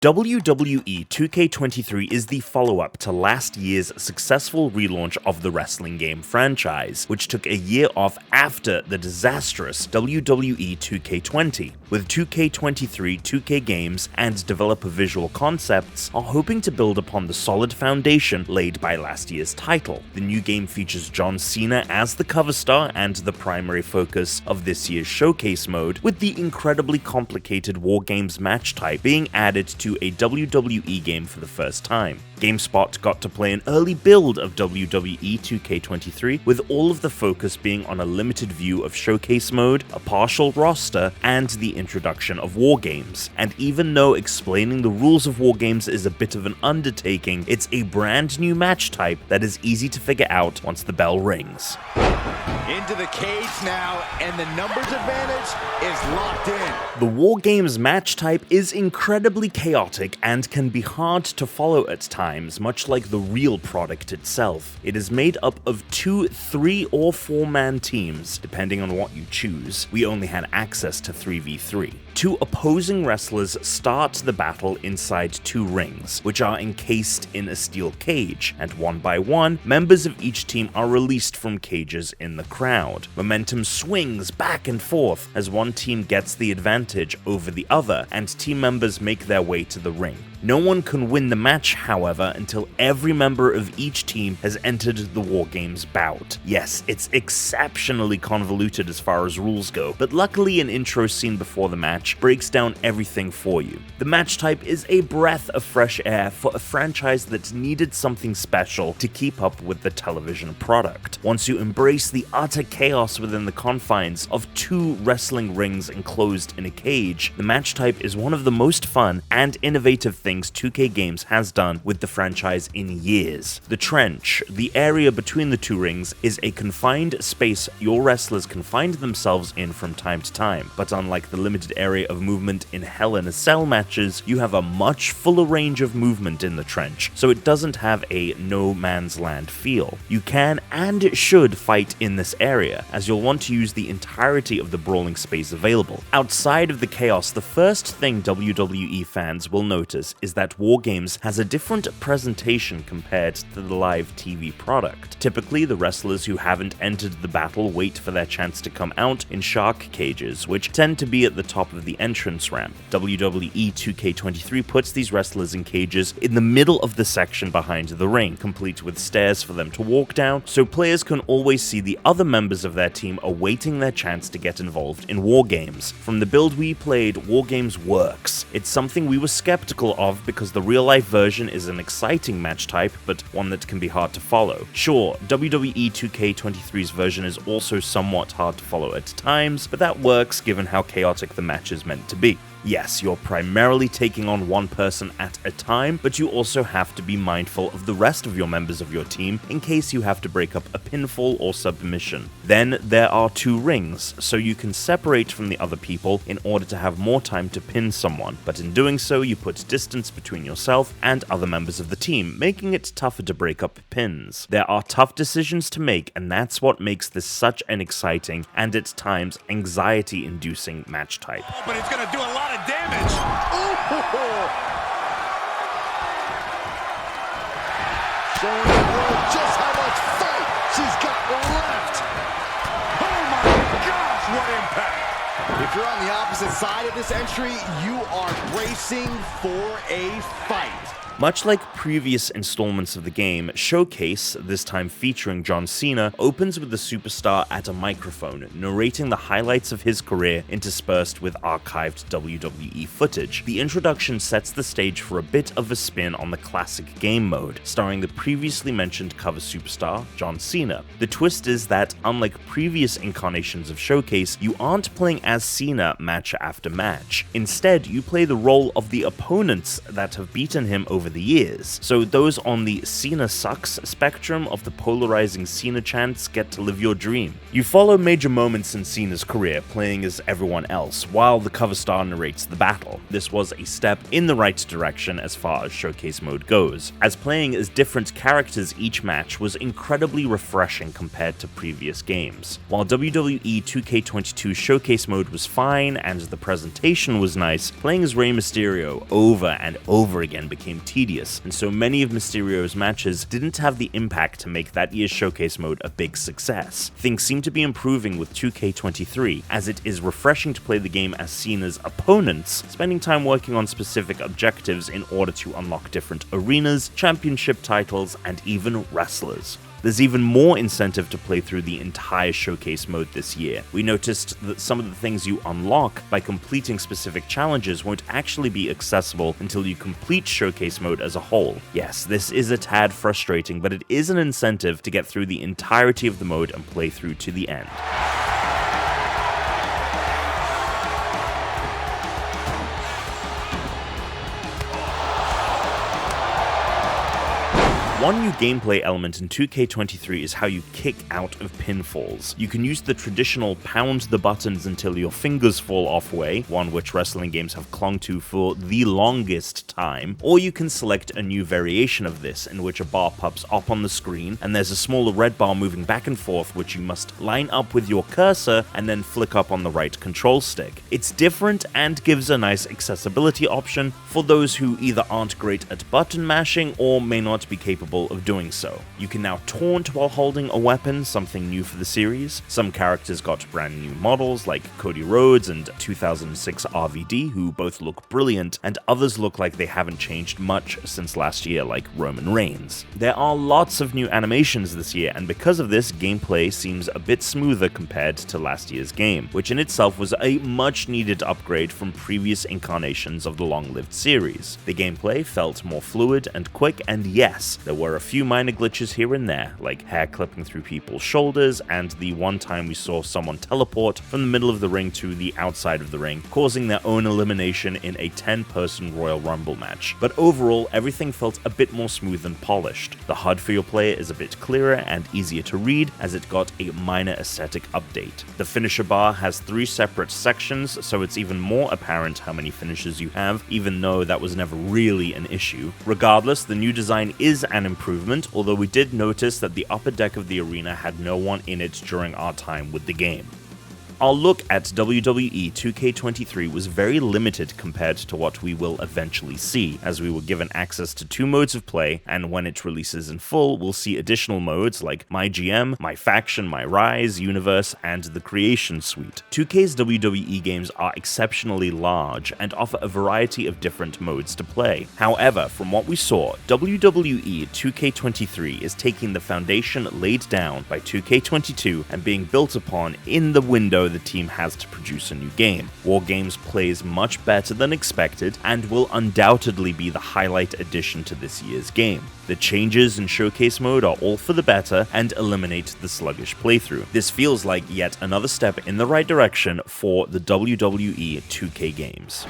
WWE 2K23 is the follow-up to last year's successful relaunch of the wrestling game franchise, which took a year off after the disastrous WWE 2K20. With 2K23, 2K Games, and developer Visual Concepts are hoping to build upon the solid foundation laid by last year's title. The new game features John Cena as the cover star and the primary focus of this year's showcase mode, with the incredibly complicated WarGames match type being added to a WWE game for the first time. GameSpot got to play an early build of WWE 2K23, with all of the focus being on a limited view of showcase mode, a partial roster, and the introduction of WarGames. And even though explaining the rules of WarGames is a bit of an undertaking, it's a brand new match type that is easy to figure out once the bell rings. Into the cage now, and the numbers advantage is locked in. The WarGames match type is incredibly chaotic and can be hard to follow at times, much like the real product itself. It is made up of 2, 3, or 4-man teams, depending on what you choose. We only had access to 3v3. 2 opposing wrestlers start the battle inside 2 rings, which are encased in a steel cage, and one by one, members of each team are released from cages in the crowd. Momentum swings back and forth as one team gets the advantage over the other, and team members make their way to the ring. No one can win the match, however, until every member of each team has entered the WarGames bout. Yes, it's exceptionally convoluted as far as rules go, but luckily an intro scene before the match breaks down everything for you. The match type is a breath of fresh air for a franchise that needed something special to keep up with the television product. Once you embrace the utter chaos within the confines of 2 wrestling rings enclosed in a cage, the match type is one of the most fun and innovative things 2K Games has done with the franchise in years. The trench, the area between the 2 rings, is a confined space your wrestlers can find themselves in from time to time, but unlike the limited area of movement in Hell in a Cell matches, you have a much fuller range of movement in the trench, so it doesn't have a no man's land feel. You can and should fight in this area, as you'll want to use the entirety of the brawling space available. Outside of the chaos, the first thing WWE fans will notice is that WarGames has a different presentation compared to the live TV product. Typically, the wrestlers who haven't entered the battle wait for their chance to come out in shark cages, which tend to be at the top of the entrance ramp. WWE 2K23 puts these wrestlers in cages in the middle of the section behind the ring, complete with stairs for them to walk down, so players can always see the other members of their team awaiting their chance to get involved in WarGames. From the build we played, WarGames works. It's something we were skeptical of because the real-life version is an exciting match type, but one that can be hard to follow. Sure, WWE 2K23's version is also somewhat hard to follow at times, but that works given how chaotic the match is meant to be. Yes, you're primarily taking on one person at a time, but you also have to be mindful of the rest of your members of your team in case you have to break up a pinfall or submission. Then there are 2 rings, so you can separate from the other people in order to have more time to pin someone, but in doing so you put distance between yourself and other members of the team, making it tougher to break up pins. There are tough decisions to make, and that's what makes this such an exciting and at times anxiety-inducing match type. But it's gonna do a lot of damage. Showing the world just how much fight she's got left. Oh my gosh, what impact. If you're on the opposite side of this entry, you are bracing for a fight. Much like previous installments of the game, Showcase, this time featuring John Cena, opens with the superstar at a microphone, narrating the highlights of his career interspersed with archived WWE footage. The introduction sets the stage for a bit of a spin on the classic game mode, starring the previously mentioned cover superstar, John Cena. The twist is that, unlike previous incarnations of Showcase, you aren't playing as Cena match after match. Instead, you play the role of the opponents that have beaten him over the years. So those on the Cena sucks spectrum of the polarizing Cena chants get to live your dream. You follow major moments in Cena's career, playing as everyone else, while the cover star narrates the battle. This was a step in the right direction as far as showcase mode goes, as playing as different characters each match was incredibly refreshing compared to previous games. While WWE 2K22 showcase mode was fine and the presentation was nice, playing as Rey Mysterio over and over again became tedious, and so many of Mysterio's matches didn't have the impact to make that year's showcase mode a big success. Things seem to be improving with 2K23, as it is refreshing to play the game as Cena's opponents, spending time working on specific objectives in order to unlock different arenas, championship titles, and even wrestlers. There's even more incentive to play through the entire showcase mode this year. We noticed that some of the things you unlock by completing specific challenges won't actually be accessible until you complete showcase mode as a whole. Yes, this is a tad frustrating, but it is an incentive to get through the entirety of the mode and play through to the end. One new gameplay element in 2K23 is how you kick out of pinfalls. You can use the traditional pound the buttons until your fingers fall off way, one which wrestling games have clung to for the longest time, or you can select a new variation of this in which a bar pops up on the screen and there's a smaller red bar moving back and forth which you must line up with your cursor and then flick up on the right control stick. It's different and gives a nice accessibility option for those who either aren't great at button mashing or may not be capable of doing so. You can now taunt while holding a weapon, something new for the series. Some characters got brand new models like Cody Rhodes and 2006 RVD, who both look brilliant, and others look like they haven't changed much since last year, like Roman Reigns. There are lots of new animations this year, and because of this, gameplay seems a bit smoother compared to last year's game, which in itself was a much needed upgrade from previous incarnations of the long-lived series. The gameplay felt more fluid and quick, and yes, there were a few minor glitches here and there, like hair clipping through people's shoulders, and the one time we saw someone teleport from the middle of the ring to the outside of the ring, causing their own elimination in a 10-person Royal Rumble match. But overall, everything felt a bit more smooth and polished. The HUD for your player is a bit clearer and easier to read, as it got a minor aesthetic update. The finisher bar has 3 separate sections, so it's even more apparent how many finishes you have, even though that was never really an issue. Regardless, the new design is an improvement, although we did notice that the upper deck of the arena had no one in it during our time with the game. Our look at WWE 2K23 was very limited compared to what we will eventually see, as we were given access to 2 modes of play, and when it releases in full, we'll see additional modes like My GM, My Faction, My Rise, Universe, and the Creation Suite. 2K's WWE games are exceptionally large and offer a variety of different modes to play. However, from what we saw, WWE 2K23 is taking the foundation laid down by 2K22 and being built upon in the window the team has to produce a new game. WarGames plays much better than expected and will undoubtedly be the highlight addition to this year's game. The changes in showcase mode are all for the better and eliminate the sluggish playthrough. This feels like yet another step in the right direction for the WWE 2K games.